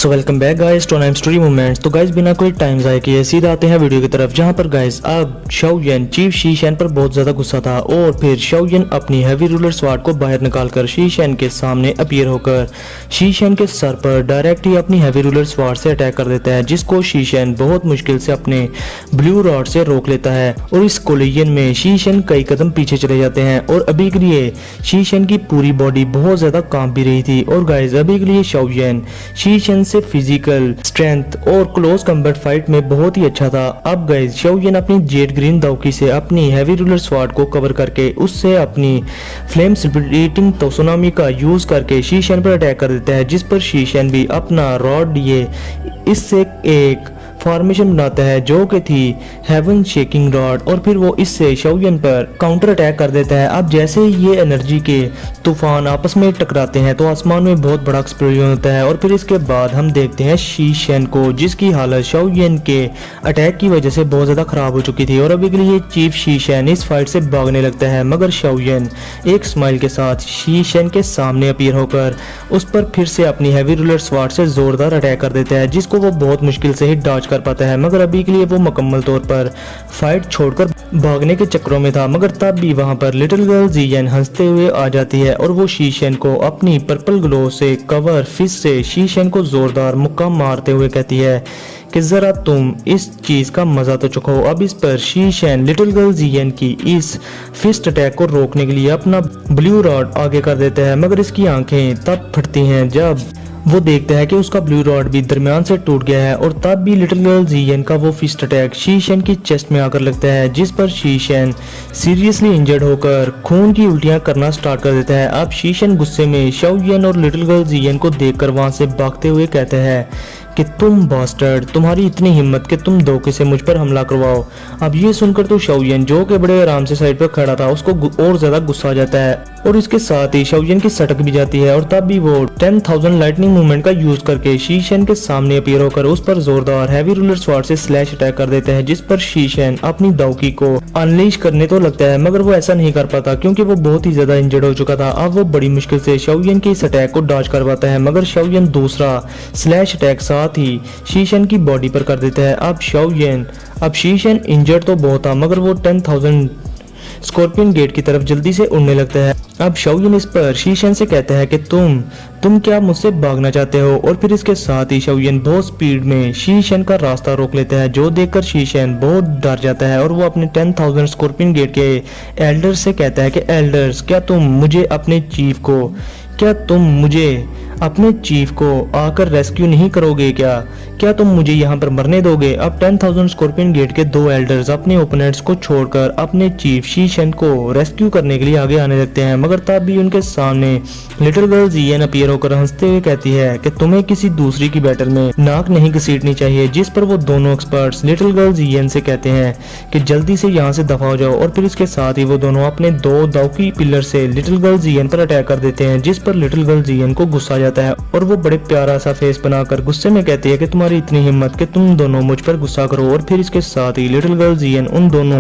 So welcome back guys to नाइम story movements. तो guys बिना कोई टाइम ज़ाया किए सीधा आते हैं वीडियो की तरफ, जहां पर गाइस अब शाओयन चीफ शी शेन पर बहुत ज़्यादा गुस्सा था और फिर शाओयन अपनी हैवी रूलर स्वार्ड को बाहर निकालकर शी शेन के सामने अपीयर होकर शी शेन के सर पर डायरेक्ट ही अपनी हैवी रूलर स्वार्ड से अटैक कर देता है, जिसको शी शेन बहुत मुश्किल से अपने ब्लू रॉड से रोक लेता है। और इस कोलिजन में शी शेन कई कदम पीछे चले जाते हैं और अभी के लिए शी शेन की पूरी बॉडी बहुत ज़्यादा कांप भी रही थी। और गाइस अभी के लिए शाओयन शी शेन से फिजिकल स्ट्रेंथ और क्लोज कम्बैट फाइट में बहुत ही अच्छा था। अब गाइस शाओयन अपनी जेड ग्रीन दाओकी से अपनी हैवी रूलर स्वार्ड को कवर करके उससे अपनी फ्लेम स्प्लिटिंग त्सुनामी का यूज करके शी शेन पर अटैक कर देता है, जिस पर शी शेन भी अपना रॉड लिए इससे एक फॉर्मेशन बनाता है जो कि थी हेवन शेकिंग रॉड, और फिर वो इससे शाओयन पर काउंटर अटैक कर देता है। अब जैसे ही ये एनर्जी के तूफान आपस में टकराते हैं तो आसमान में बहुत बड़ा एक्सप्लोजन होता है और फिर इसके बाद हम देखते हैं शी शेन को, जिसकी हालत शाओयन के अटैक की वजह से बहुत ज़्यादा खराब हो चुकी थी। और अभी के लिए चीफ शी शेन इस फाइट से भागने लगता है, मगर शाओयन एक स्माइल के साथ शी शेन के सामने अपीयर होकर उस पर फिर से अपनी हैवी रूलर स्वार्ड से जोरदार अटैक कर देता है, जिसको वो बहुत मुश्किल से ही डॉज कर पाता है। मगर अभी के लिए वो मुकम्मल तौर पर फाइट छोड़कर भागने के चक्रों में था, मगर तब भी वहां पर लिटिल गर्ल जियन हंसते हुए आ जाती है और वो शी शेन को अपनी पर्पल ग्लो से कवर फिश से शी शेन को जोरदार मुक्का मारते हुए कहती है कि जरा तुम इस चीज का मजा तो चखो। अब इस पर शी शेन लिटिल गर्ल जियन की इस फिस्ट अटैक को रोकने के लिए अपना ब्लू रॉड आगे कर देता है, मगर इसकी आंखें तब फटती हैं जब वो देखता है कि उसका ब्लू रॉड भी दरमियान से टूट गया है। और तब भी लिटिल गर्ल जियन का वो फिस्ट अटैक शी शेन की चेस्ट में आकर लगता है, जिस पर शी शेन सीरियसली इंजर्ड होकर खून की उल्टियां करना स्टार्ट कर देता है। अब शी शेन गुस्से में शाओयन और लिटिल गर्ल जियन को देखकर वहां से भागते हुए कहता है कि तुम बास्टर्ड, तुम्हारी इतनी हिम्मत कि तुम धोखे से मुझ पर हमला करवाओ। अब ये सुनकर तो शाओयन जो कि बड़े आराम से साइड पर खड़ा था उसको और ज्यादा गुस्सा आ जाता है और इसके साथ ही शाओयन की सटक भी जाती है। और तब भी वो 10,000 लाइटनिंग मूवमेंट का यूज करके शी शेन के सामने अपीयर होकर उस पर जोरदार हैवी रूलर स्वार्ड से स्लैश अटैक कर देता है, जिस पर शी शेन अपनी दाओकी को अनलीश करने तो लगता है, मगर वो ऐसा नहीं कर पाता क्योंकि वो बहुत ही ज्यादा इंजर्ड हो चुका था। अब वो बड़ी मुश्किल से शाओयन के इस अटैक को डॉज कर पाता है, मगर शाओयन दूसरा स्लैश अटैक साथ ही शी शेन की बॉडी पर कर देता है। अब शी शेन इंजर्ड तो बहुत था, मगर वो 10,000 स्कॉर्पियन गेट की तरफ जल्दी से उड़ने लगता है। अब शाओयन इस पर शी शेन से कहता है कि तुम क्या मुझसे भागना चाहते हो, और फिर इसके साथ ही शाओयन बहुत स्पीड में शी शेन का रास्ता रोक लेता है, जो देखकर शी शेन बहुत डर जाता है और वो अपने 10,000 स्कॉर्पियन गेट के एल्डर्स से कहता है कि एल्डर्स, क्या तुम मुझे अपने चीफ को आकर रेस्क्यू नहीं करोगे? क्या तुम मुझे यहाँ पर मरने दोगे? अब 10,000 स्कॉर्पियन गेट के दो एल्डर्स अपने ओपोनेंट्स को छोड़कर अपने चीफ शी शेन को रेस्क्यू करने के लिए आगे आने लगते हैं, मगर तब भी उनके सामने लिटिल गर्ल जियन अपीयर होकर हंसते हुए कहती है कि तुम्हें किसी दूसरी की बैटल में नाक नहीं घसीटनी चाहिए, जिस पर वो दोनों एक्सपर्ट्स लिटिल गर्ल जियन से कहते हैं कि जल्दी से यहाँ से दफा हो जाओ। और फिर इसके साथ ही वो दोनों अपने दो दाओकी पिलर से लिटिल गर्ल जियन पर अटैक कर देते हैं, जिस पर लिटिल गर्ल जियन को गुस्सा जाता है और वो बड़े प्यारा सा फेस बनाकर गुस्से में कहती है कि तुम्हारी इतनी हिम्मत कि तुम दोनों मुझ पर गुस्सा करो। और फिर इसके साथ ही लिटिल गर्ल जियन उन दोनों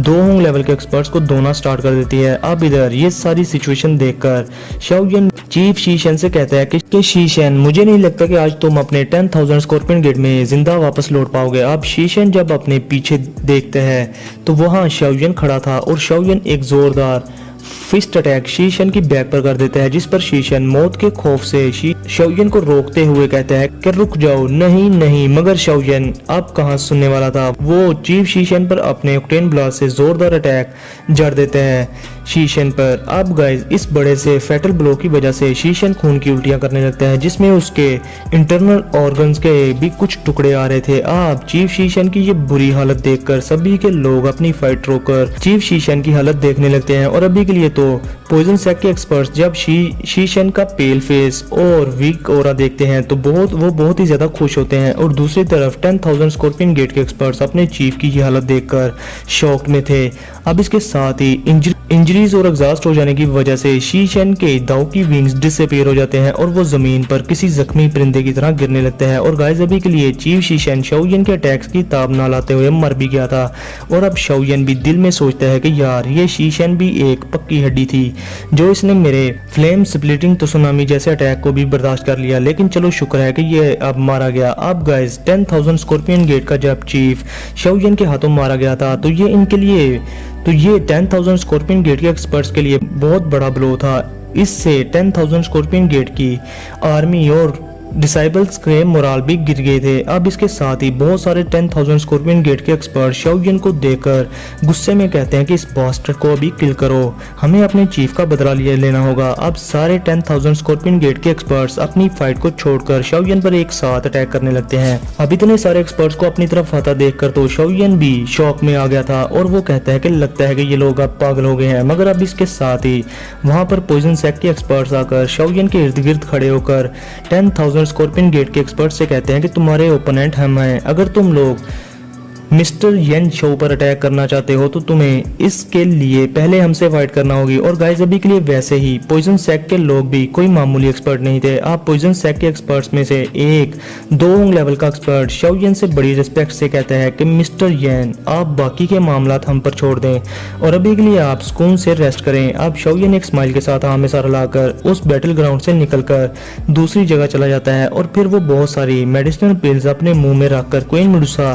दो लेवल के एक्सपर्ट्स को धोना स्टार्ट कर देती है। अब इधर ये सारी सिचुएशन देखकर शाओयन चीफ शी शेन से कहता है कि शी शेन, मुझे नहीं लगता कि आज तुम अपने 10,000 स्कॉर्पियन गेट में जिंदा वापस लौट पाओगे। अब शी शेन जब अपने पीछे देखते हैं तो वहाँ शाओयन खड़ा था और शाओयन एक जोरदार फिस्ट अटैक शी शेन की बैक पर कर देता है, जिस पर शी शेन मौत के खौफ से शाओयन को रोकते हुए कहता है कि रुक जाओ। नहीं, मगर शाओयन अब कहाँ सुनने वाला था, वो चीफ शी शेन पर अपने ऑक्टेन ब्लास्ट से जोरदार अटैक जड़ देते हैं शी शेन पर। अब गाइस इस बड़े से फैटल ब्लो की वजह से शी शेन खून की उल्टियां करने लगता है, जिसमें उसके इंटरनल ऑर्गन्स के भी कुछ टुकड़े आ रहे थे। अब चीफ शी शेन की ये बुरी हालत देखकर सभी के लोग अपनी फाइट रोककर चीफ शी शेन की हालत देखने लगते हैं। और अभी के लिए तो पॉइजन सेक के एक्सपर्ट्स जब शी शेन का पेल फेस और वीक ऑरा देखते हैं तो वो बहुत ही ज्यादा खुश होते हैं। और दूसरी तरफ 10,000 स्कॉर्पियन गेट के एक्सपर्ट्स अपने चीफ की ये हालत देखकर शॉक में थे। अब इसके साथ ही इंजरीज और एग्जॉस्ट हो जाने की वजह से शी शेन के दाओकी विंग्स डिसअपीयर हो जाते हैं और वो जमीन पर किसी जख्मी परिंदे की तरह गिरने लगते हैं। और गाइस अभी के लिए चीफ शी शेन शाओयन के अटैक्स की ताब ना लाते हुए मर भी गया था। और अब शाओयन भी दिल में सोचता है कि यार ये शी शेन भी एक पक्की हड्डी थी, जो इसने मेरे फ्लेम स्प्लिटिंग त्सुनामी जैसे अटैक को भी बर्दाश्त कर लिया, लेकिन चलो शुक्र है कि ये अब मारा गया। अब गाइस 10,000 स्कॉर्पियन गेट का जब चीफ शाओयन के हाथों मारा गया था तो ये 10,000 स्कॉर्पियन गेट के एक्सपर्ट्स के लिए बहुत बड़ा ब्लो था। इससे 10,000 स्कॉर्पियन गेट की आर्मी और डिसाइबल्स के मोराल भी गिर गए थे। अब इसके साथ ही बहुत सारे 10,000 स्कॉर्पियन गेट के एक्सपर्ट शाओयन को देखकर गुस्से में कहते हैं कि इस बास्टर्ड को अभी किल करो, हमें अपने चीफ का बदला लेना होगा। अब सारे 10,000 स्कॉर्पियन गेट के एक्सपर्ट्स अपनी फाइट को छोड़कर शाओयन पर एक साथ अटैक करने लगते हैं। अब इतने सारे एक्सपर्ट्स को अपनी तरफ आता देखकर तो शाओयन भी शॉक में आ गया था और वो कहता है कि लगता है कि ये लोग अब पागल हो गए हैं। मगर अब इसके साथ ही वहां पर पॉइजन सेक्ट के एक्सपर्ट्स आकर शाओयन के इर्द गिर्द खड़े होकर 10,000 स्कॉर्पियन गेट के एक्सपर्ट से कहते हैं कि तुम्हारे ओपोनेंट हम हैं, अगर तुम लोग मिस्टर येन शो पर अटैक करना चाहते हो तो तुम्हें इसके लिए पहले हमसे फाइट करना होगी। और गाइस अभी के लिए वैसे ही पॉइजन सेक्ट के लोग भी कोई मामूली एक्सपर्ट नहीं थे। आप पॉइजन सेक्ट के एक्सपर्ट्स में से एक 2 लेवल का एक्सपर्ट शाओयन से बड़ी रिस्पेक्ट से कहता है कि मिस्टर येन आप बाकी के मामलात हम पर छोड़ दें और अभी के लिए आप सुकून से रेस्ट करें। अब शाओयन एक स्माइल के साथ हाथ में सर लाकर उस बैटल ग्राउंड से निकलकर दूसरी जगह चला जाता है और फिर वो बहुत सारी मेडिसिनल पिल्स अपने मुंह में रखकर क्वीन मेडुसा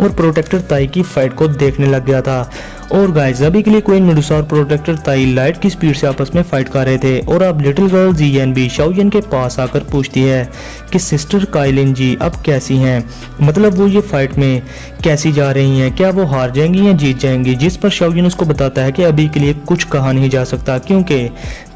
और प्रोटेक्टर ताई की फाइट को देखने लग गया था। और गाइस अभी के लिए क्वीन मेडुसा और प्रोटेक्टर ताई लाइट की स्पीड से आपस में फाइट कर रहे थे। और अब लिटिल गर्ल जियन भी शाओयन के पास आकर पूछती है कि सिस्टर काइलिन जी अब कैसी हैं, मतलब वो ये फाइट में कैसी जा रही हैं, क्या वो हार जाएंगी या जीत जाएंगी। जिस पर शाओयन उसको बताता है कि अभी के लिए कुछ कहा नहीं जा सकता क्योंकि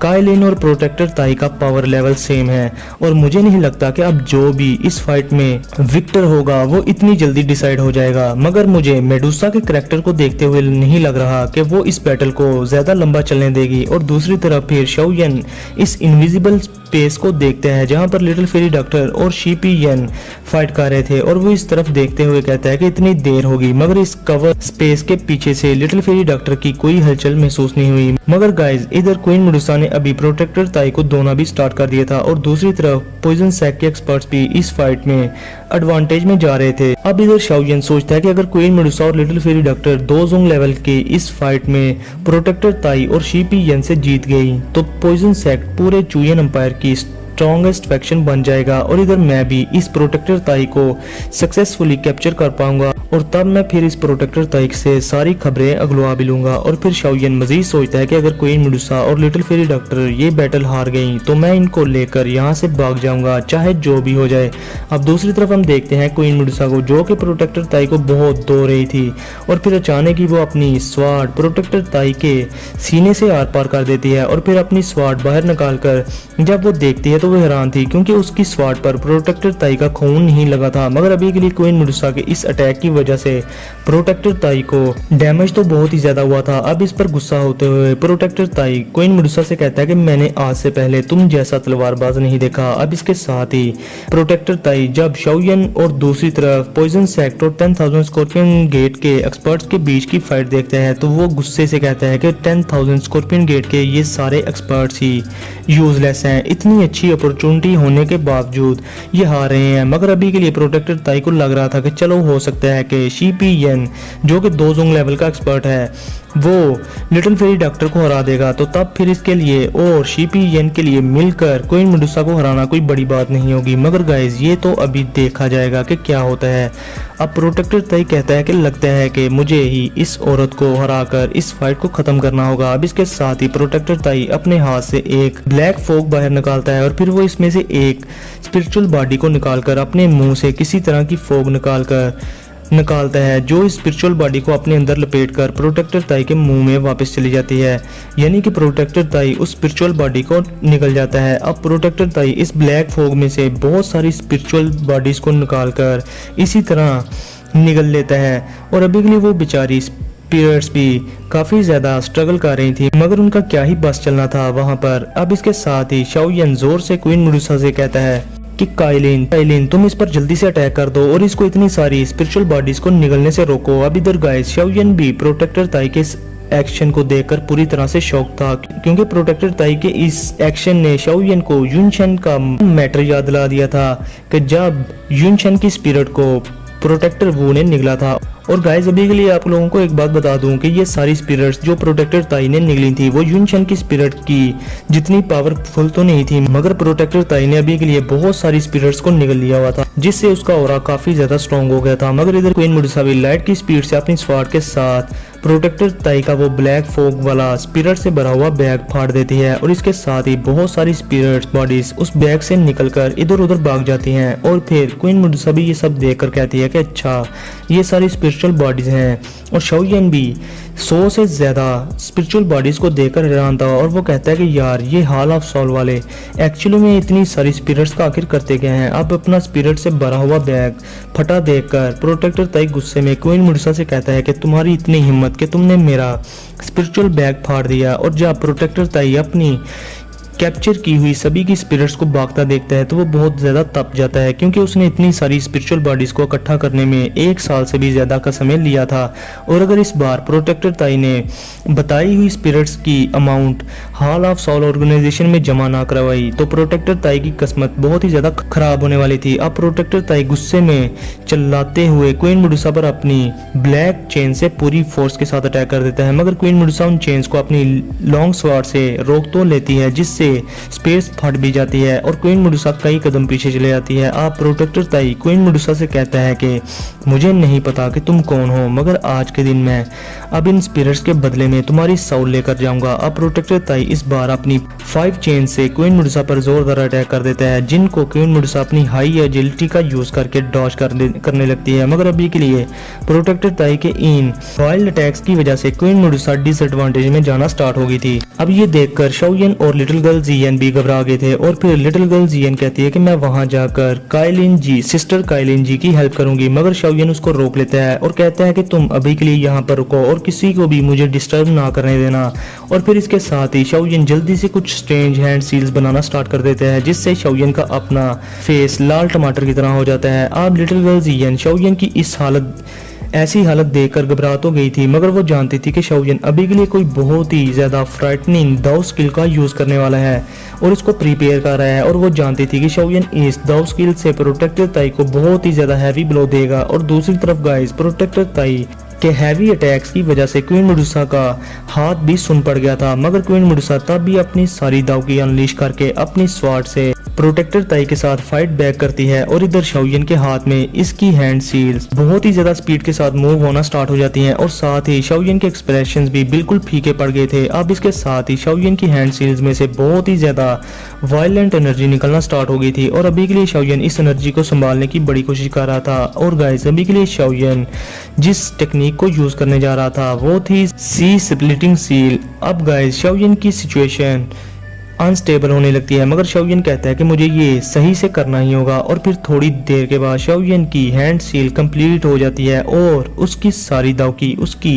काइलिन और प्रोटेक्टर ताई का पावर लेवल सेम है और मुझे नहीं लगता कि अब जो भी इस फाइट में विक्टर होगा वो इतनी जल्दी डिसाइड हो जाएगा। मगर मुझे मेडुसा के करैक्टर को देखते हुए नहीं लग रहा कि वो इस बैटल को ज्यादा लंबा चलने देगी। और दूसरी तरफ फिर शाओयन इस इनविजिबल स्पेस को देखते हैं जहां पर लिटिल फेरी डॉक्टर और शीपी येन फाइट कर रहे थे और वो इस तरफ देखते हुए कहता है कि इतनी देर होगी, मगर इस कवर स्पेस के पीछे से लिटिल फेरी डॉक्टर की कोई हलचल महसूस नहीं हुई। मगर गाइस इधर क्वीन मेडुसा ने अभी प्रोटेक्टर ताई को धोना भी स्टार्ट कर दिया था और दूसरी तरफ पॉइजन सेक्ट के एक्सपर्ट्स भी इस फाइट में एडवांटेज में जा रहे थे। अब इधर शाओयन सोचता है कि अगर क्वीन मेडुसा और little fairy doctor 2 Jong level के इस फाइट में प्रोटेक्टर ताई और शीपी येन से जीत गई तो पॉइजन सेक्ट पूरे चुयन एम्पायर की स्ट्रॉन्गेस्ट फैक्शन बन जाएगा और इधर मैं भी इस प्रोटेक्टर ताई को सक्सेसफुली कैप्चर कर पाऊंगा और तब मैं फिर इस प्रोटेक्टर ताई से सारी खबरें अगलवा भी लूंगा। और फिर शाओयन मजीद सोचता है कि अगर क्वीन मेडुसा और लिटिल फेरी डॉक्टर ये बैटल हार गई तो मैं इनको लेकर यहाँ से भाग जाऊंगा चाहे जो भी हो जाए। अब दूसरी तरफ हम देखते हैं क्वीन मेडुसा को जो कि प्रोटेक्टर ताई को बहुत धो रही थी और फिर अचानक ही वो अपनी स्वार्ड प्रोटेक्टर ताई के सीने से आर पार कर देती है और फिर अपनी स्वार्ड बाहर निकाल कर जब वो देखती है तो वो हैरान थी क्योंकि उसकी स्वार्ड पर प्रोटेक्टर ताई का खून नहीं लगा था। मगर अभी के लिए क्वीन मेडुसा के इस अटैक की वजह से प्रोटेक्टर ताई को डैमेज तो बहुत ही ज्यादा हुआ था। अब इस पर गुस्सा होते हुए प्रोटेक्टर ताई क्वीन मेडुसा से कहता है कि मैंने आज से पहले तुम जैसा तलवारबाज नहीं देखा। अब इसके साथ ही प्रोटेक्टर ताई जब शाओयन और दूसरी तरफ पॉइजन सेक्ट और 10,000 स्कॉर्पियन गेट के एक्सपर्ट्स के बीच की फाइट देखते हैं तो वो गुस्से से कहता है कि 10,000 स्कॉर्पियन गेट के ये सारे एक्सपर्ट्स ही यूजलेस हैं, इतनी अच्छी अपॉर्चुनिटी होने के बावजूद ये हार रहे हैं। मगर अभी के लिए प्रोटेक्टर ताई को लग रहा था कि चलो हो सकता है कि शीपी येन जो कि 2 जोंग लेवल का एक्सपर्ट है वो लिटिल फेरी डॉक्टर को हरा देगा तो तब फिर इसके लिए और शीपी येन के लिए मिलकर क्वीन मेडुसा को हराना कोई बड़ी बात नहीं होगी। मगर गाइस ये तो अभी देखा जाएगा कि क्या होता है। अब प्रोटेक्टर ताई कहता है कि लगता है कि मुझे ही इस औरत को हराकर इस फाइट को खत्म करना होगा। अब इसके साथ ही प्रोटेक्टर ताई अपने हाथ से एक ब्लैक फोग बाहर निकालता है और फिर वो इसमें से एक स्पिरिचुअल बॉडी को निकालकर अपने मुंह से किसी तरह की फोग निकालता है जो इस स्पिरिचुअल बॉडी को अपने अंदर लपेटकर प्रोटेक्टर ताई के मुंह में वापस चली जाती है, यानी कि प्रोटेक्टर ताई उस स्पिरिचुअल बॉडी को निकल जाता है। अब प्रोटेक्टर ताई इस ब्लैक फोग में से बहुत सारी स्पिरिचुअल बॉडीज को निकालकर इसी तरह निगल लेता है और अभी के लिए वो बेचारी स्पिरिट्स भी काफी ज्यादा स्ट्रगल कर रही थी मगर उनका क्या ही बस चलना था वहां पर। अब इसके साथ ही शाओयन जोर से क्वीन मेडुसा से कहता है कि काइलिन तुम इस पर जल्दी से अटैक कर दो और इसको इतनी सारी स्पिरिचुअल बॉडीज को निगलने से रोको। अब इधर गाइस शाओयन भी प्रोटेक्टर ताई के एक्शन को देखकर पूरी तरह से शॉक था क्योंकि प्रोटेक्टर ताई के इस एक्शन ने शाओयन को युनशन का मैटर याद दिला दिया था कि जब युनशन की स्पिरिट को प्रोटेक्टर वू ने निगला था। और गाइस अभी के लिए आप लोगों को एक बात बता दूं कि ये सारी स्पिरिट्स जो प्रोटेक्टर ताई ने निगली थी वो युनशन की स्पिरिट की जितनी पावरफुल तो नहीं थी, मगर प्रोटेक्टर ताई ने अभी के लिए बहुत सारी स्पिरिट्स को निगल लिया हुआ था, जिससे उसका ऑरा काफी ज्यादा स्ट्रॉन्ग हो गया था। मगर इधर क्वीन मेडुसा भी लाइट की स्पीड से अपनी स्वॉर्ड के साथ प्रोटेक्टर ताई का वो ब्लैक फॉग वाला स्पिरिट से भरा हुआ बैग फाड़ देती है और इसके साथ ही बहुत सारी स्पिरिट्स बॉडीज उस बैग से निकलकर इधर उधर भाग जाती हैं। और फिर क्वीन मेडुसा भी ये सब देखकर कहती है कि अच्छा ये सारी स्पिरिचुअल बॉडीज हैं। और शाओयन भी 100 से ज्यादा स्पिरिचुअल बॉडीज को देखकर हैरान था और वो कहता है कि यार ये हॉल ऑफ सोल वाले एक्चुअली में इतनी सारी स्पिरिट्स का आखिर करते गए हैं। अब अपना स्पिरिट से भरा हुआ बैग फटा देखकर प्रोटेक्टर ताई गुस्से में क्वीन मेडुसा से कहता है कि तुम्हारी इतनी हिम्मत कि तुमने मेरा स्पिरिचुअल बैग फाड़ दिया। और जब प्रोटेक्टर ताई अपनी कैप्चर की हुई सभी की स्पिरिट्स को भागता देखता है तो वो बहुत ज्यादा तप जाता है, क्योंकि उसने इतनी सारी स्पिरिचुअल बॉडीज को इकट्ठा करने में 1 साल से भी ज्यादा का समय लिया था। और अगर इस बार प्रोटेक्टर ताई ने बताई हुई स्पिरिट्स की amount hall of soul organization में जमा ना करवाई तो प्रोटेक्टर ताई की किस्मत बहुत ही ज्यादा खराब होने वाली थी। अब प्रोटेक्टर ताई गुस्से में चिल्लाते हुए क्वीन मेडुसा पर अपनी ब्लैक चेन से पूरी फोर्स के साथ अटैक कर देता है, मगर क्वीन मेडुसा उन चेन्स को अपनी लॉन्ग स्वॉर्ड से रोक तो लेती है, जिससे स्पेस फट भी जाती है और क्वीन मेडुसा कई कदम पीछे चले जाती है। आप प्रोटेक्टर ताई क्वीन मेडुसा से कहता है कि मुझे नहीं पता कि तुम कौन हो, मगर आज के दिन मैं अब इन स्पिरिट्स के बदले में तुम्हारी सोल लेकर जाऊंगा। अब प्रोटेक्टर ताई इस बार अपनी 5 चेन से क्वीन मेडुसा पर जोरदार अटैक कर देता है, जिनको क्वीन मेडुसा अपनी हाई एजिलिटी का यूज करके डॉज करने लगती है। मगर अभी के लिए प्रोटेक्टर ताई के इन वाइल्ड अटैक्स की वजह से क्वीन मेडुसा डिसएडवांटेज में जाना स्टार्ट हो गई थी। अब ये देखकर शाओयन और लिटिल गर्ल जियन भी घबरा गए थे और फिर लिटिल गर्ल जियन कहती है कि मैं वहां जाकर काइलिन जी सिस्टर काइलिन जी की हेल्प करूंगी, मगर शाओयन उसको रोक लेता है और कहता है कि तुम अभी के लिए यहाँ पर रुको और किसी को भी मुझे डिस्टर्ब ना करने देना। और फिर इसके साथ ही शाओयन जल्दी से कुछ स्ट्रेंज हैंड सील्स बनाना स्टार्ट कर देते हैं, जिससे शाओयन का अपना फेस लाल टमाटर की तरह हो जाता है। अब लिटिल गर्ल जियन शाओयन की इस ऐसी हालत देखकर घबरा तो गई थी, मगर वो जानती थी कि शाओयन अभी के लिए कोई बहुत ही ज्यादा फ्राइटनिंग दाव स्किल का यूज करने वाला है और इसको प्रिपेयर कर रहा है। और वो जानती थी कि शाओयन इस दाव स्किल से प्रोटेक्टर ताई को बहुत ही ज्यादा हैवी ब्लो देगा। और दूसरी तरफ गाइस प्रोटेक्टर ताई के हैवी अटैक्स की वजह से क्वीन मेडुसा का हाथ भी सुन पड़ गया था, मगर क्वीन मेडुसा तब भी अपनी सारी दाव की अनलीश करके अपनी स्वॉर्ड से प्रोटेक्टर ताई के साथ फाइट बैक करती है। और इधर शाओयन के हाथ में इसकी हैंड सील्स बहुत ही ज्यादा स्पीड के साथ मूव होना स्टार्ट हो जाती हैं और साथ ही शाओयन के एक्सप्रेशंस भी बिल्कुल फीके पड़ गए थे। अब इसके साथ ही शाओयन की हैंड सील्स में से बहुत ही ज्यादा वायलेंट एनर्जी निकलना स्टार्ट हो गई थी और अभी के लिए शाओयन इस एनर्जी को संभालने की बड़ी कोशिश कर रहा था। और गाइस अभी के लिए शाओयन जिस टेक्निक को यूज करने जा रहा था वो थी सी स्प्लिटिंग सील। अब गाइस शाओयन की सिचुएशन अनस्टेबल होने लगती है, मगर शाओयन कहता है कि मुझे ये सही से करना ही होगा। और फिर थोड़ी देर के बाद शाओयन की हैंड सील कंप्लीट हो जाती है और उसकी सारी दाव की उसकी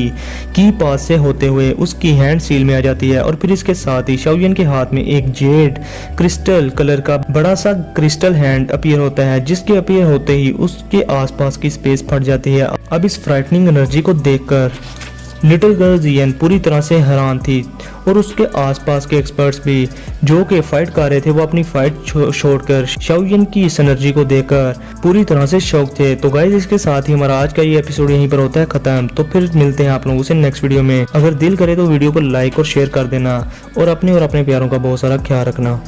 की पास से होते हुए उसकी हैंड सील में आ जाती है। और फिर इसके साथ ही शाओयन के हाथ में एक जेड क्रिस्टल कलर का बड़ा सा क्रिस्टल हैंड अपीयर होता है, जिसके अपीयर होते ही उसके आसपास की स्पेस फट जाती है। अब इस फ्राइटनिंग एनर्जी को देखकर लिटिल गर्ल जियन पूरी तरह से हैरान थी और उसके आसपास के एक्सपर्ट्स भी जो कि फाइट कर रहे थे वो अपनी फाइट छोड़कर शाओयन की इस एनर्जी को देखकर पूरी तरह से शॉक थे। तो गाइस इसके साथ ही हमारा आज का ये एपिसोड यहीं पर होता है खत्म। तो फिर मिलते हैं आप लोगों से नेक्स्ट वीडियो में। अगर दिल करे तो वीडियो को लाइक और शेयर कर देना और अपने प्यारों का बहुत सारा ख्याल रखना।